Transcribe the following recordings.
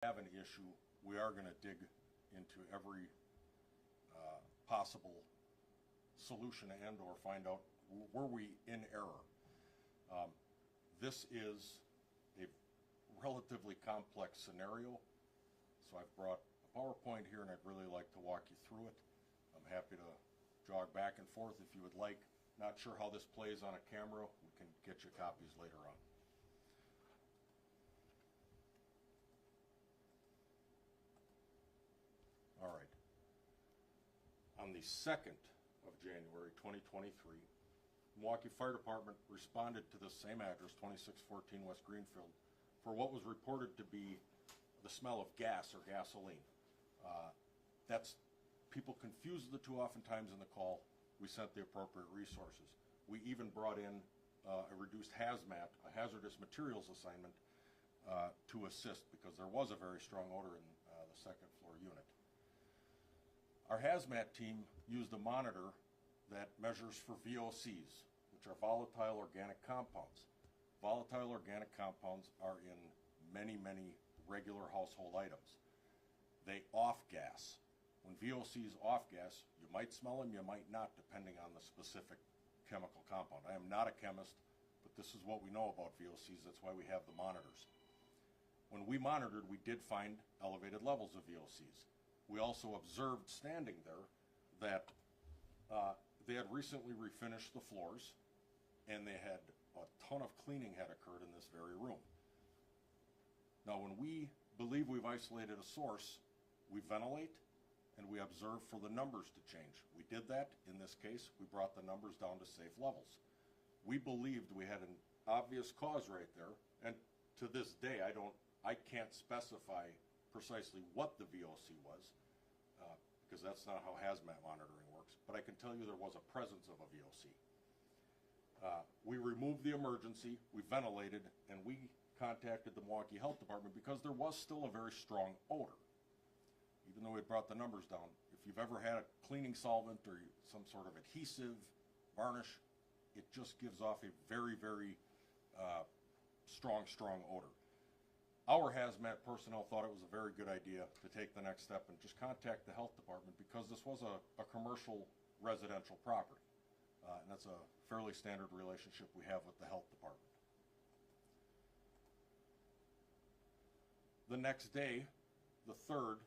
have an issue, we are going to dig into every possible solution and or find out were we in error. This is a relatively complex scenario, so I've brought a PowerPoint here and I'd really like to walk you through it. I'm happy to jog back and forth if you would like. Not sure how this plays on a camera. We can get you copies later on. All right. On the 2nd of January 2023, Milwaukee Fire Department responded to the same address, 2614 West Greenfield, for what was reported to be the smell of gas or gasoline. People confuse the two oftentimes in the call. We sent the appropriate resources. We even brought in a reduced hazmat, a hazardous materials assignment, to assist because there was a very strong odor in the second floor unit. Our hazmat team used a monitor that measures for VOCs, which are volatile organic compounds. Volatile organic compounds are in many, many regular household items. They off-gas. When VOCs off-gas, you might smell them, you might not, depending on the specific chemical compound. I am not a chemist, but this is what we know about VOCs. That's why we have the monitors. When we monitored, we did find elevated levels of VOCs. We also observed standing there that they had recently refinished the floors and they had a ton of cleaning had occurred in this very room. Now when we believe we've isolated a source, we ventilate and we observe for the numbers to change. We did that. In this case, we brought the numbers down to safe levels. We believed we had an obvious cause right there, and to this day I can't specify precisely what the VOC was, because that's not how hazmat monitoring works, but I can tell you there was a presence of a VOC. We removed the emergency, we ventilated, and we contacted the Milwaukee Health Department because there was still a very strong odor. Even though we had brought the numbers down, if you've ever had a cleaning solvent or some sort of adhesive, varnish, it just gives off a very, very strong odor. Our hazmat personnel thought it was a very good idea to take the next step and just contact the health department because this was a commercial residential property. And that's a fairly standard relationship we have with the health department. The next day, the 3rd,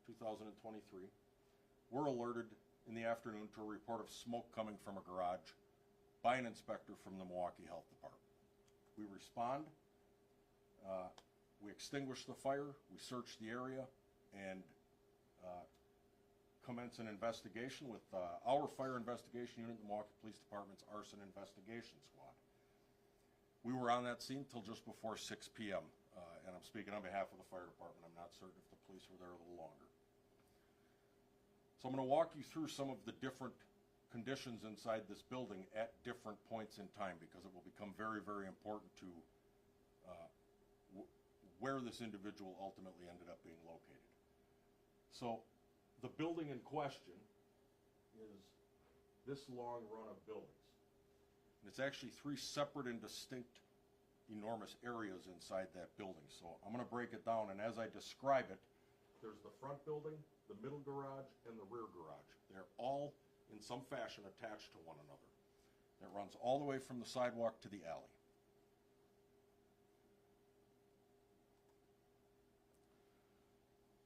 2023, we're alerted in the afternoon to a report of smoke coming from a garage by an inspector from the Milwaukee Health Department. We respond. We extinguish the fire, we search the area, and commence an investigation with our fire investigation unit, the Milwaukee Police Department's arson investigation squad. We were on that scene till just before 6 p.m., and I'm speaking on behalf of the fire department. I'm not certain if the police were there a little longer. So I'm going to walk you through some of the different conditions inside this building at different points in time because it will become very, very important to where this individual ultimately ended up being located. So the building in question is this long run of buildings. And it's actually 3 separate and distinct enormous areas inside that building. So I'm going to break it down, and as I describe it, there's the front building, the middle garage, and the rear garage. They're all in some fashion attached to one another. It runs all the way from the sidewalk to the alley.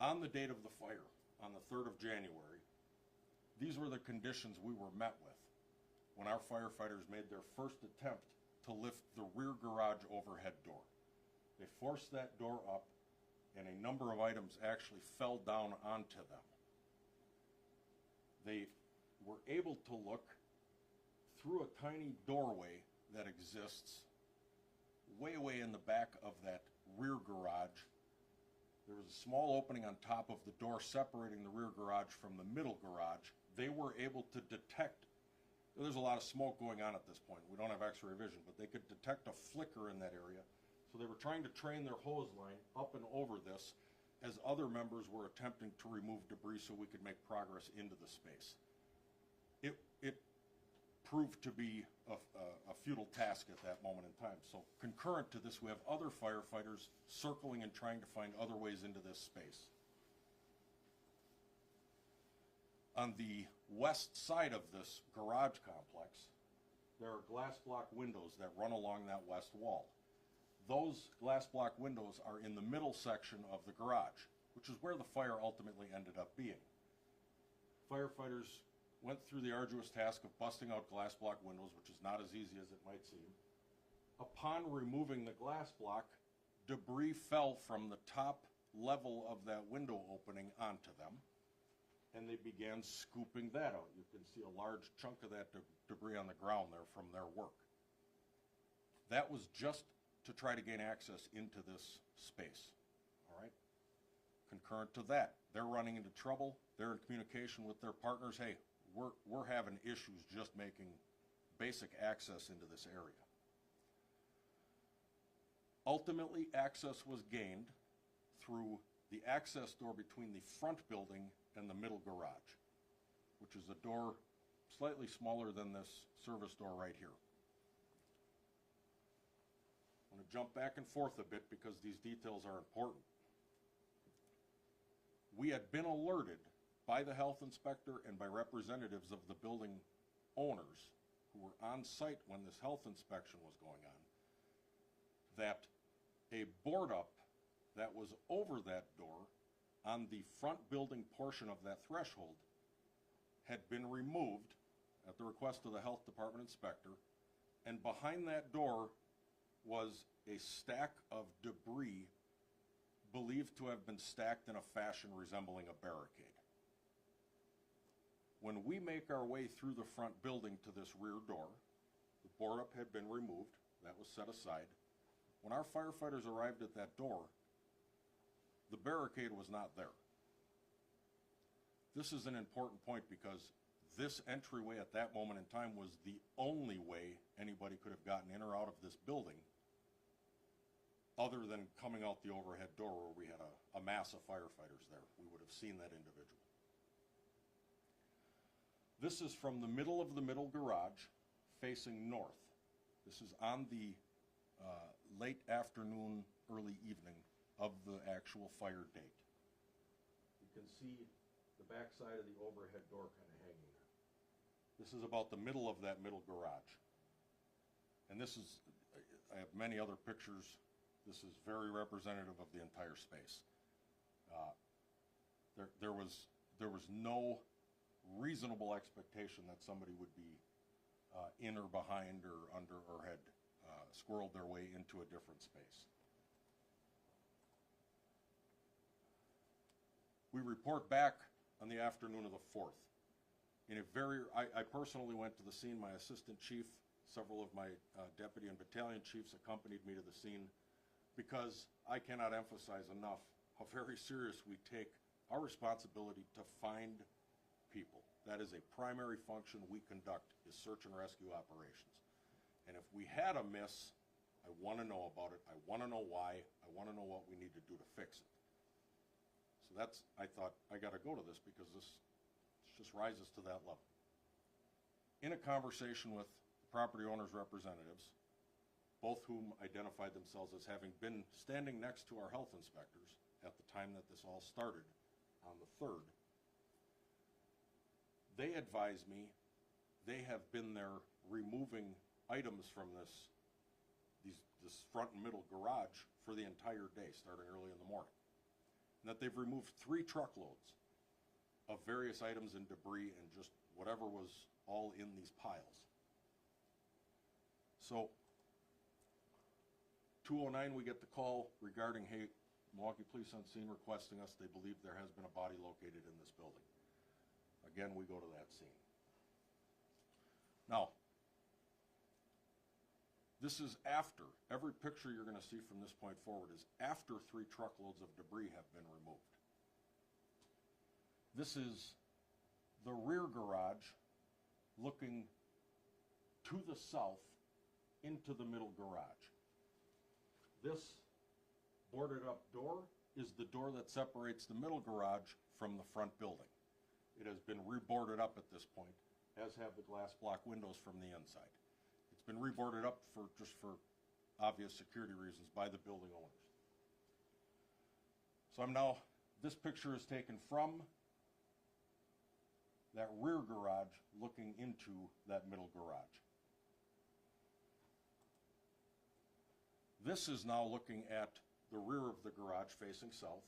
On the date of the fire, on the 3rd of January, these were the conditions we were met with when our firefighters made their first attempt to lift the rear garage overhead door. They forced that door up, and a number of items actually fell down onto them. They were able to look through a tiny doorway that exists way in the back of that rear garage. There was a small opening on top of the door separating the rear garage from the middle garage. They were able to detect, there's a lot of smoke going on at this point. We don't have x-ray vision, but they could detect a flicker in that area. So they were trying to train their hose line up and over this as other members were attempting to remove debris so we could make progress into the space. It proved to be a futile task at that moment in time. So concurrent to this, we have other firefighters circling and trying to find other ways into this space. On the west side of this garage complex, there are glass block windows that run along that west wall. Those glass block windows are in the middle section of the garage, which is where the fire ultimately ended up being. Firefighters went through the arduous task of busting out glass block windows, which is not as easy as it might seem. Upon removing the glass block, debris fell from the top level of that window opening onto them, and they began scooping that out. You can see a large chunk of that debris on the ground there from their work. That was just to try to gain access into this space, all right? Concurrent to that, they're running into trouble. They're in communication with their partners. Hey, we're having issues just making basic access into this area. Ultimately, access was gained through the access door between the front building and the middle garage, which is a door slightly smaller than this service door right here. I'm going to jump back and forth a bit because these details are important. We had been alerted by the health inspector and by representatives of the building owners who were on site when this health inspection was going on, that a board up that was over that door on the front building portion of that threshold had been removed at the request of the health department inspector, and behind that door was a stack of debris believed to have been stacked in a fashion resembling a barricade. When we make our way through the front building to this rear door, the board up had been removed, that was set aside. When our firefighters arrived at that door, the barricade was not there. This is an important point because this entryway at that moment in time was the only way anybody could have gotten in or out of this building other than coming out the overhead door where we had a mass of firefighters there. We would have seen that individual. This is from the middle of the middle garage facing north. This is on the late afternoon, early evening of the actual fire date. You can see the back side of the overhead door kind of hanging there. This is about the middle of that middle garage. And this is, I have many other pictures. This is very representative of the entire space. There was no reasonable expectation that somebody would be in or behind or under or had squirreled their way into a different space. We report back on the afternoon of the 4th. I personally went to the scene. My assistant chief, several of my deputy and battalion chiefs accompanied me to the scene because I cannot emphasize enough how very serious we take our responsibility to find people. That is a primary function we conduct, is search and rescue operations. And if we had a miss, I want to know about it. I want to know why. I want to know what we need to do to fix it. So I thought, I got to go to this because this just rises to that level. In a conversation with property owners' representatives, both whom identified themselves as having been standing next to our health inspectors at the time that this all started on the 3rd, they advised me they have been there removing items from this front and middle garage for the entire day, starting early in the morning. And that they've removed 3 truckloads of various items and debris and just whatever was all in these piles. So, 2:09 we get the call regarding, hey, Milwaukee Police on scene requesting us. They believe there has been a body located in this building. Again, we go to that scene. Now, this is after, every picture you're going to see from this point forward is after 3 truckloads of debris have been removed. This is the rear garage looking to the south into the middle garage. This boarded up door is the door that separates the middle garage from the front building. It has been reboarded up at this point, as have the glass block windows from the inside. It's been reboarded up just for obvious security reasons by the building owners. So this picture is taken from that rear garage looking into that middle garage. This is now looking at the rear of the garage facing south,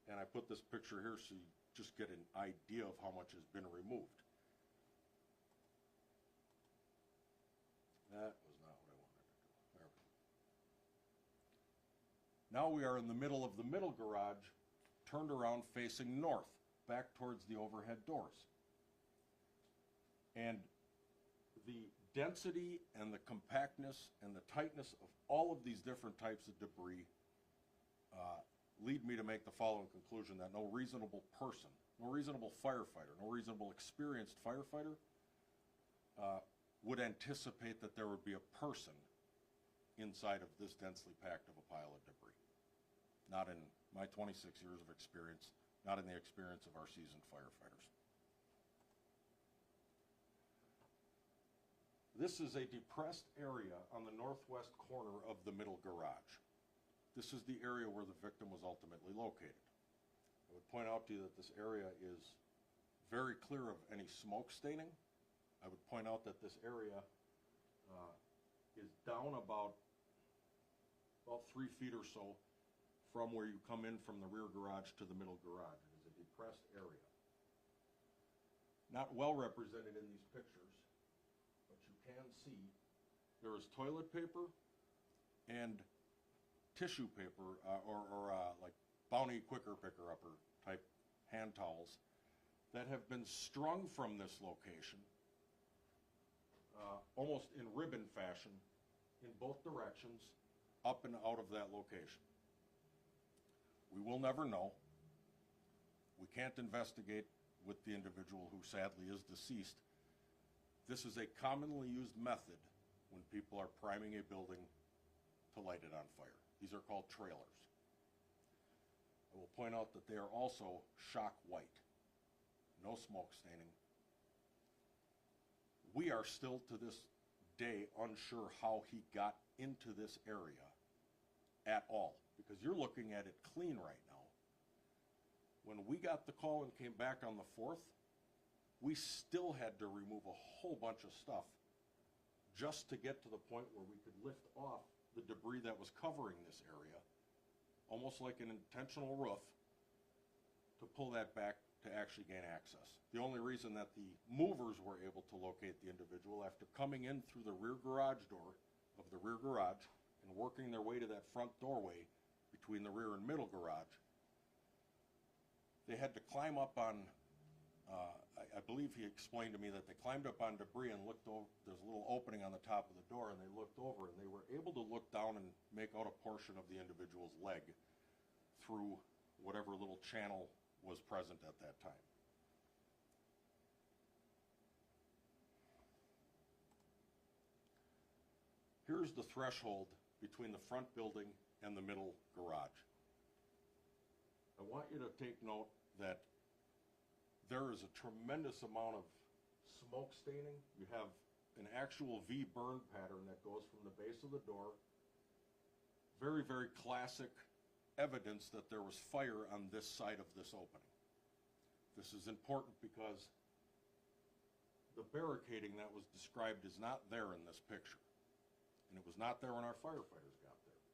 and I put this picture here so you just get an idea of how much has been removed. That was not what I wanted to do. There we go. Now we are in the middle of the middle garage, turned around facing north, back towards the overhead doors. And the density and the compactness and the tightness of all of these different types of debris lead me to make the following conclusion: that no reasonable person, no reasonable firefighter, no reasonable experienced firefighter would anticipate that there would be a person inside of this densely packed of a pile of debris. Not in my 26 years of experience, not in the experience of our seasoned firefighters. This is a depressed area on the northwest corner of the middle garage. This is the area where the victim was ultimately located. I would point out to you that this area is very clear of any smoke staining. I would point out that this area is down about 3 feet or so from where you come in from the rear garage to the middle garage. It is a depressed area. Not well represented in these pictures, but you can see there is toilet paper and tissue paper like Bounty Quicker Picker Upper type hand towels that have been strung from this location almost in ribbon fashion in both directions up and out of that location. We will never know. We can't investigate with the individual who sadly is deceased. This is a commonly used method when people are priming a building to light it on fire. These are called trailers. I will point out that they are also shock white. No smoke staining. We are still to this day unsure how he got into this area at all, because you're looking at it clean right now. When we got the call and came back on the 4th, we still had to remove a whole bunch of stuff just to get to the point where we could lift off the debris that was covering this area, almost like an intentional roof, to pull that back to actually gain access. The only reason that the movers were able to locate the individual after coming in through the rear garage door of the rear garage and working their way to that front doorway between the rear and middle garage, they had to climb up on, I believe he explained to me that they climbed up on debris and looked over. There's a little opening on the top of the door, and they looked over, and they were able to look down and make out a portion of the individual's leg through whatever little channel was present at that time. Here's the threshold between the front building and the middle garage. I want you to take note that there is a tremendous amount of smoke staining. You have an actual V burn pattern that goes from the base of the door. Very, very classic evidence that there was fire on this side of this opening. This is important because the barricading that was described is not there in this picture. And it was not there when our firefighters got there.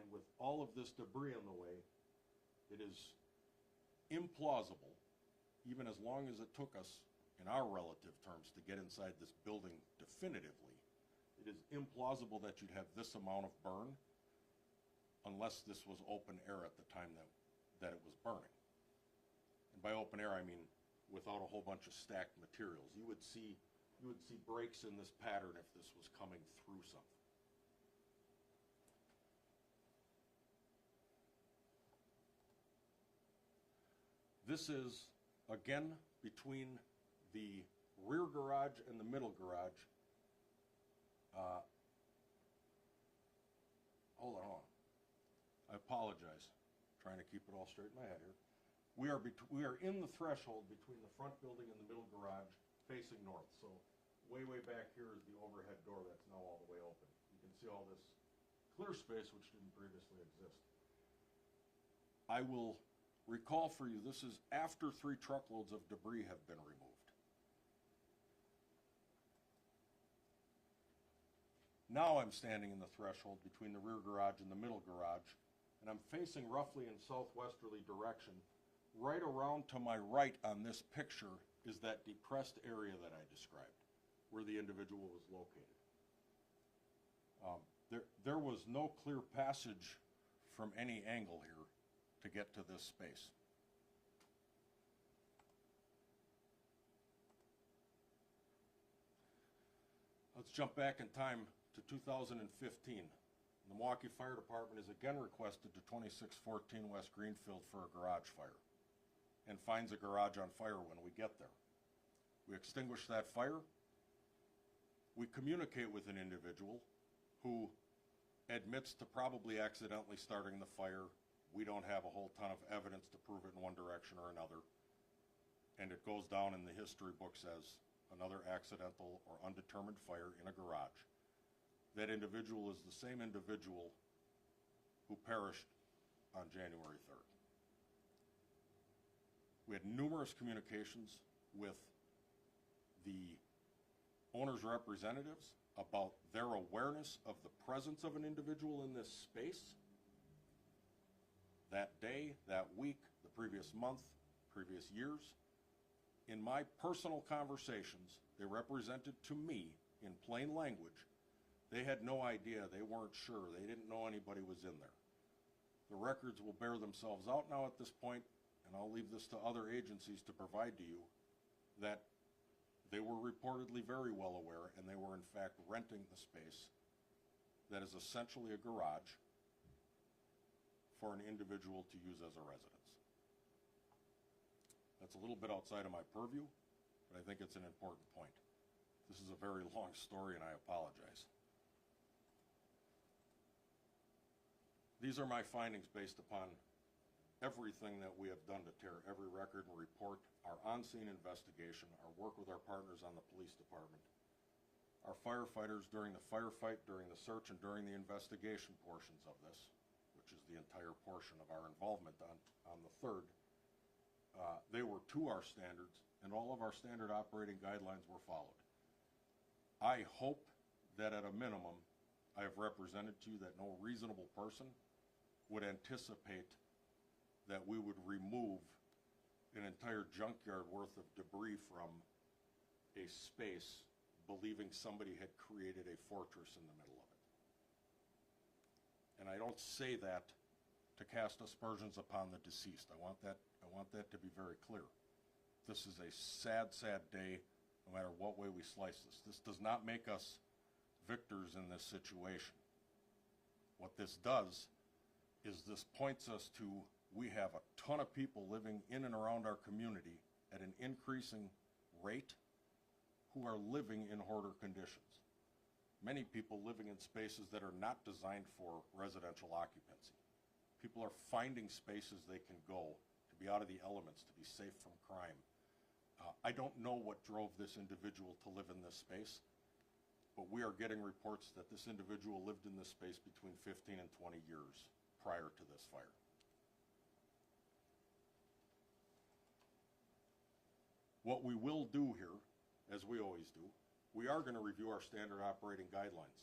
And with all of this debris in the way, it is implausible, even as long as it took us, in our relative terms, to get inside this building definitively, it is implausible that you'd have this amount of burn unless this was open air at the time that it was burning. And by open air, I mean without a whole bunch of stacked materials. You would see breaks in this pattern if this was coming through something. This is, again, between the rear garage and the middle garage. Hold on. I apologize. Trying to keep it all straight in my head here. We are in the threshold between the front building and the middle garage facing north. So way back here is the overhead door that's now all the way open. You can see all this clear space which didn't previously exist. I will recall for you, this is after 3 truckloads of debris have been removed. Now I'm standing in the threshold between the rear garage and the middle garage, and I'm facing roughly in southwesterly direction. Right around to my right on this picture is that depressed area that I described, where the individual was located. There was no clear passage from any angle here to get to this space. Let's jump back in time to 2015. The Milwaukee Fire Department is again requested to 2614 West Greenfield for a garage fire, and finds a garage on fire when we get there. We extinguish that fire. We communicate with an individual who admits to probably accidentally starting the fire. We don't have a whole ton of evidence to prove it in one direction or another, and it goes down in the history books as another accidental or undetermined fire in a garage. That individual is the same individual who perished on January 3rd. We had numerous communications with the owner's representatives about their awareness of the presence of an individual in this space that day, that week, the previous month, previous years. In my personal conversations, they represented to me in plain language, they had no idea, they weren't sure, they didn't know anybody was in there. The records will bear themselves out now at this point, and I'll leave this to other agencies to provide to you, that they were reportedly very well aware, and they were in fact renting the space that is essentially a garage for an individual to use as a residence. That's a little bit outside of my purview, but I think it's an important point. This is a very long story, and I apologize. These are my findings based upon everything that we have done to tear every record and report, our on-scene investigation, our work with our partners on the police department, our firefighters during the firefight, during the search, and during the investigation portions of this, which is the entire portion of our involvement on the 3rd. They were to our standards, and all of our standard operating guidelines were followed. I hope that at a minimum, I have represented to you that no reasonable person would anticipate that we would remove an entire junkyard worth of debris from a space believing somebody had created a fortress in the middle of it. And I don't say that to cast aspersions upon the deceased. I want that to be very clear. This is a sad, sad day, no matter what way we slice this. This does not make us victors in this situation. What this does is this points us to, we have a ton of people living in and around our community at an increasing rate who are living in hoarder conditions. Many people living in spaces that are not designed for residential occupancy. People are finding spaces they can go to be out of the elements, to be safe from crime. I don't know what drove this individual to live in this space, but we are getting reports that this individual lived in this space between 15 and 20 years prior to this fire. What we will do here, as we always do, we are going to review our standard operating guidelines.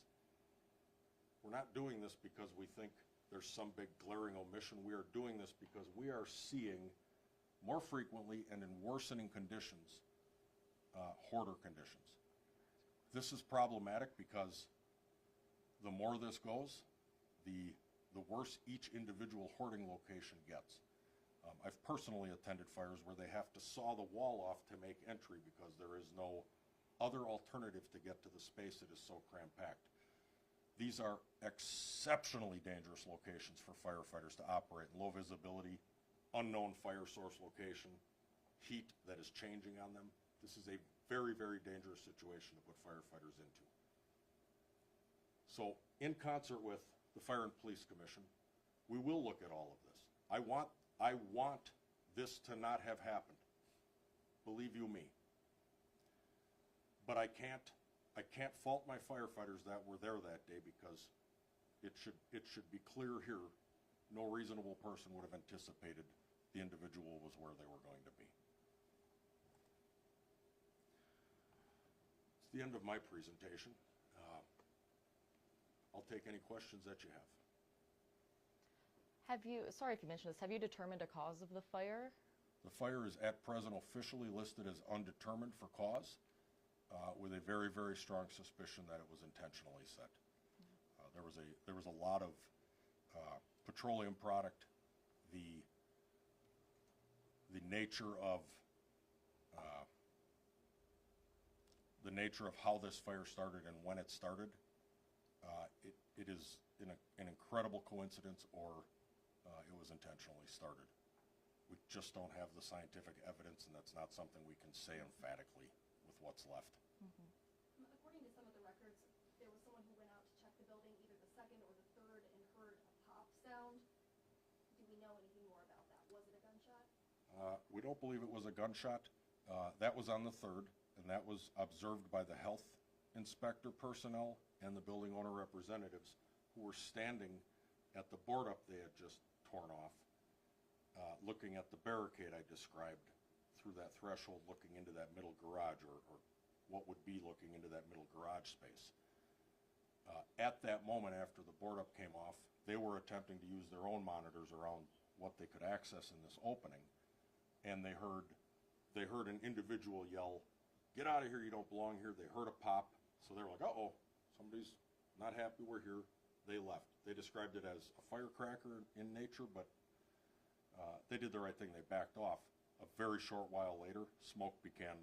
We're not doing this because we think there's some big glaring omission. We are doing this because we are seeing more frequently and in worsening conditions, hoarder conditions. This is problematic because the more this goes, the worse each individual hoarding location gets. I've personally attended fires where they have to saw the wall off to make entry because there is no other alternative to get to the space that is so cram-packed. These are exceptionally dangerous locations for firefighters to operate. Low visibility, unknown fire source location, heat that is changing on them. This is a very, very dangerous situation to put firefighters into. So, in concert with the Fire and Police Commission, we will look at all of this. I want this to not have happened. Believe you me. But I can't fault my firefighters that were there that day, because it should be clear here, no reasonable person would have anticipated the individual was where they were going to be. It's the end of my presentation. I'll take any questions that you have. Have you, sorry if you mentioned this, have you determined a cause of the fire? The fire is at present officially listed as undetermined for cause, with a very, very strong suspicion that it was intentionally set. There was a lot of petroleum product. The nature of how this fire started and when it started, it is an incredible coincidence, or it was intentionally started. We just don't have the scientific evidence, and that's not something we can say emphatically with what's left. Mm-hmm. According to some of the records, there was someone who went out to check the building, either the second or the third, and heard a pop sound. Do we know anything more about that? Was it a gunshot? We don't believe it was a gunshot. That was on the third, and that was observed by the health inspector personnel and the building owner representatives, who were standing at the board up they had just torn off, looking at the barricade I described through that threshold, looking into that middle garage, or what would be looking into that middle garage space. At that moment, after the board up came off, they were attempting to use their own monitors around what they could access in this opening, and they heard an individual yell, "Get out of here, you don't belong here." They heard a pop, so they were like, uh-oh, somebody's not happy we're here. They left. They described it as a firecracker in nature, but they did the right thing. They backed off. A very short while later, smoke began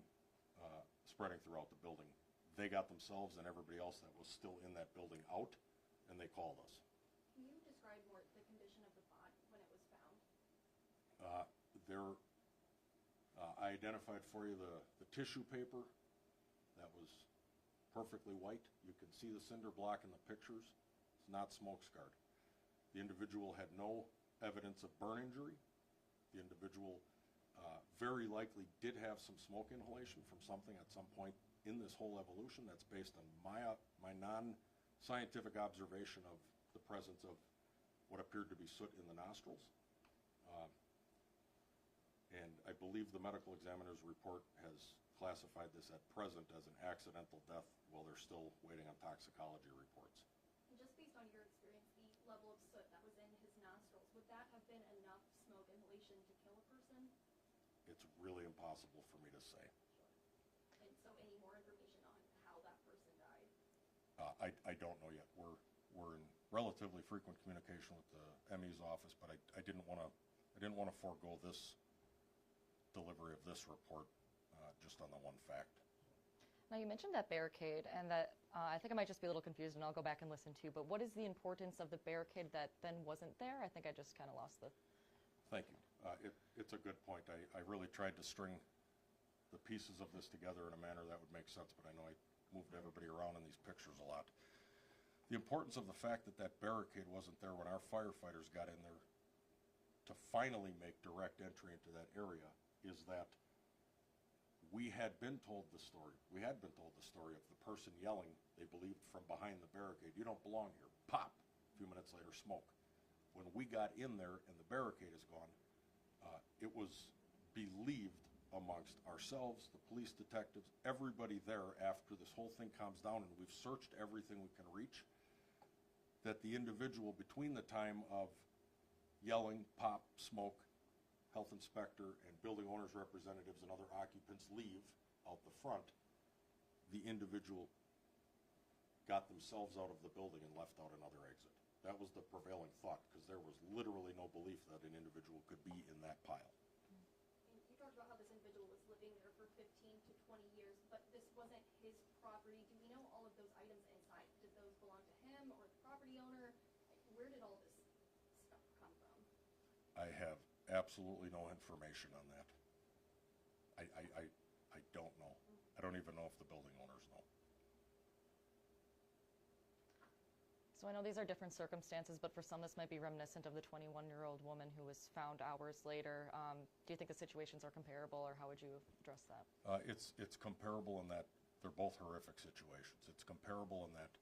spreading throughout the building. They got themselves and everybody else that was still in that building out, and they called us. Can you describe more the condition of the body when it was found? I identified for you the tissue paper that was perfectly white. You can see the cinder block in the pictures. It's not smoke scarred. The individual had no evidence of burn injury. The individual very likely did have some smoke inhalation from something at some point in this whole evolution. That's based on my non-scientific observation of the presence of what appeared to be soot in the nostrils. And I believe the medical examiner's report has classified this at present as an accidental death, while they're still waiting on toxicology reports. And just based on your experience, the level of soot that was in his nostrils, would that have been enough smoke inhalation to kill a person? It's really impossible for me to say. Sure. And so any more information on how that person died? I don't know yet. We're in relatively frequent communication with the ME's office, but I didn't want to forego this delivery of this report just on the one fact. Now, you mentioned that barricade, and that I think I might just be a little confused, and I'll go back and listen too, but what is the importance of the barricade that then wasn't there? I think I just kind of lost the... Thank you. It's a good point. I really tried to string the pieces of this together in a manner that would make sense, but I know I moved everybody around in these pictures a lot. The importance of the fact that that barricade wasn't there when our firefighters got in there to finally make direct entry into that area is that we had been told the story. We had been told the story of the person yelling, they believed from behind the barricade, "You don't belong here." Pop. A few minutes later, smoke. When we got in there and the barricade is gone, it was believed amongst ourselves, the police detectives, everybody there after this whole thing calms down, and we've searched everything we can reach, that the individual between the time of yelling, pop, smoke, health inspector and building owners representatives and other occupants leave out the front, the individual got themselves out of the building and left out another exit. That was the prevailing thought, because there was literally no belief that an individual could be in that pile. And you talked about how this individual was living there for 15 to 20 years, but this wasn't his property. Do we know all of those items inside? Did those belong to him or the property owner? Where did all this stuff come from? I have absolutely no information on that. I don't know. I don't even know if the building owners know. So I know these are different circumstances, but for some this might be reminiscent of the 21-year-old woman who was found hours later. Do you think the situations are comparable, or how would you address that? It's comparable in that they're both horrific situations. It's comparable in that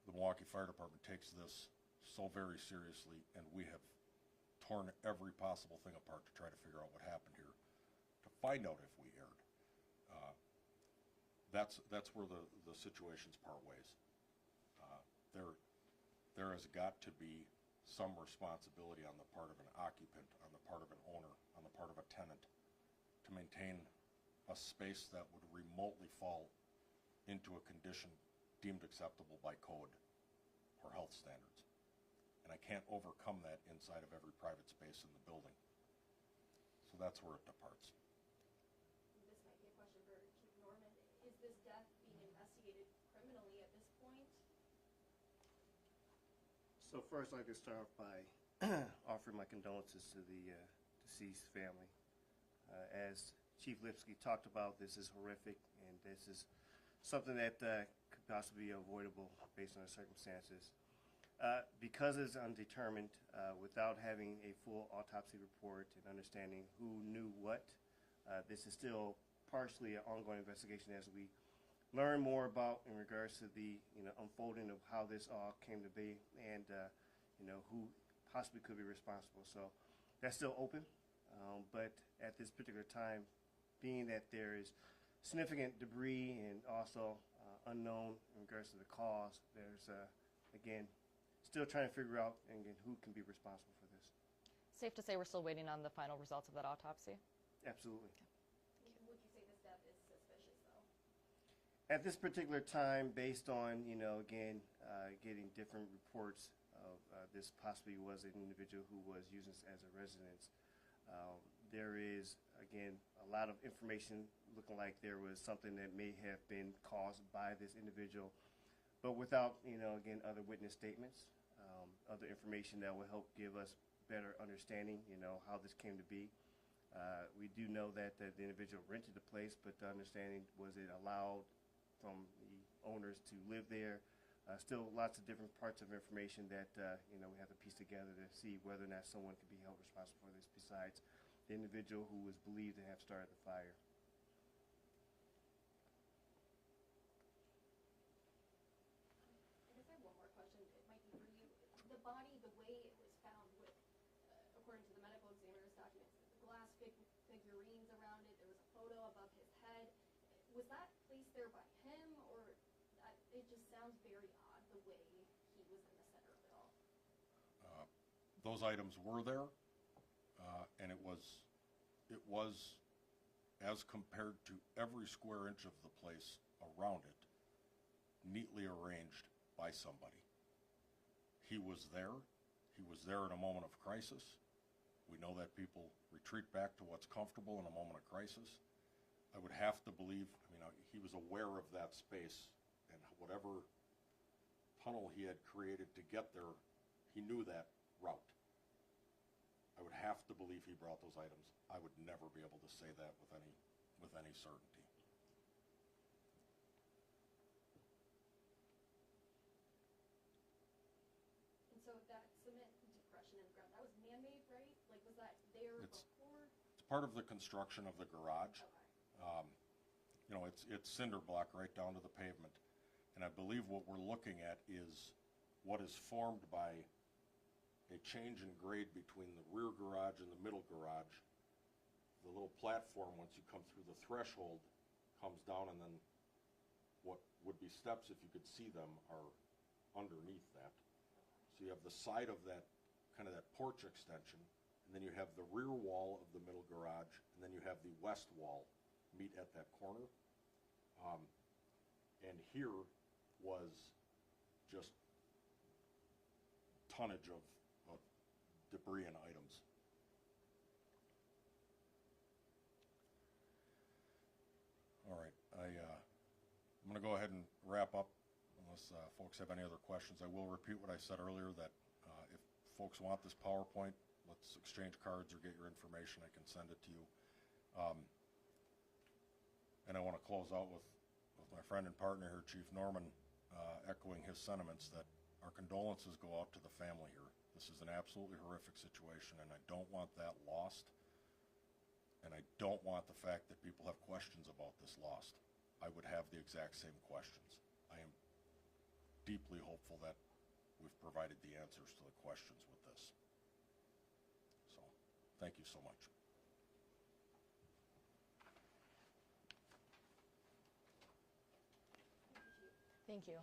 the Milwaukee Fire Department takes this so very seriously, and we have torn every possible thing apart to try to figure out what happened here, to find out if we erred. That's where the situations part ways. There has got to be some responsibility on the part of an occupant, on the part of an owner, on the part of a tenant, to maintain a space that would remotely fall into a condition deemed acceptable by code or health standards. And I can't overcome that inside of every private space in the building. So that's where it departs. This might be a question for Chief Norman. Is this death being investigated criminally at this point? So first, I'd like to start off by offering my condolences to the deceased family. As Chief Lipsky talked about, this is horrific, and this is something that could possibly be avoidable based on the circumstances. Because it's undetermined, without having a full autopsy report and understanding who knew what, this is still partially an ongoing investigation as we learn more about in regards to the unfolding of how this all came to be, and who possibly could be responsible. So that's still open, but at this particular time, being that there is significant debris and also unknown in regards to the cause, there's again still trying to figure out again who can be responsible for this. Safe to say we're still waiting on the final results of that autopsy? Absolutely. Would you say this death is suspicious, though? At this particular time, based on again getting different reports of this possibly was an individual who was using this as a residence, there is again a lot of information looking like there was something that may have been caused by this individual, but without again other witness statements, other information that will help give us better understanding how this came to be. We do know that the individual rented the place, but the understanding was it allowed from the owners to live there. Still lots of different parts of information that we have to piece together to see whether or not someone could be held responsible for this besides the individual who was believed to have started the fire. I guess I have one more question. It might be for you. The body, the way it was found with, according to the medical examiner's documents, the glass figurines around it, there was a photo above his head. Was that placed there by him, or it just sounds very odd the way he was in the center of it all? Those items were there, and it was as compared to every square inch of the place around it, neatly arranged by somebody. He was there. He was there in a moment of crisis. We know that people retreat back to what's comfortable in a moment of crisis. I would have to believe, he was aware of that space, and whatever tunnel he had created to get there, he knew that route. I would have to believe he brought those items. I would never be able to say that with any certainty. And so that cement depression in the ground, that was man-made, right? Like, was that there before? It's part of the construction of the garage. Okay. It's cinder block right down to the pavement. And I believe what we're looking at is what is formed by a change in grade between the rear garage and the middle garage. The little platform, once you come through the threshold, comes down, and then what would be steps, if you could see them, are underneath that. So you have the side of that, kind of that porch extension, and then you have the rear wall of the middle garage, and then you have the west wall meet at that corner. And here was just tonnage of debris and items. All right, I'm going to go ahead and wrap up unless folks have any other questions. I will repeat what I said earlier, that if folks want this PowerPoint, let's exchange cards or get your information. I can send it to you. And I want to close out with my friend and partner here, Chief Norman, echoing his sentiments that our condolences go out to the family here. This is an absolutely horrific situation, and I don't want that lost. And I don't want the fact that people have questions about this lost. I would have the exact same questions. I am deeply hopeful that we've provided the answers to the questions with this. So, thank you so much. Thank you.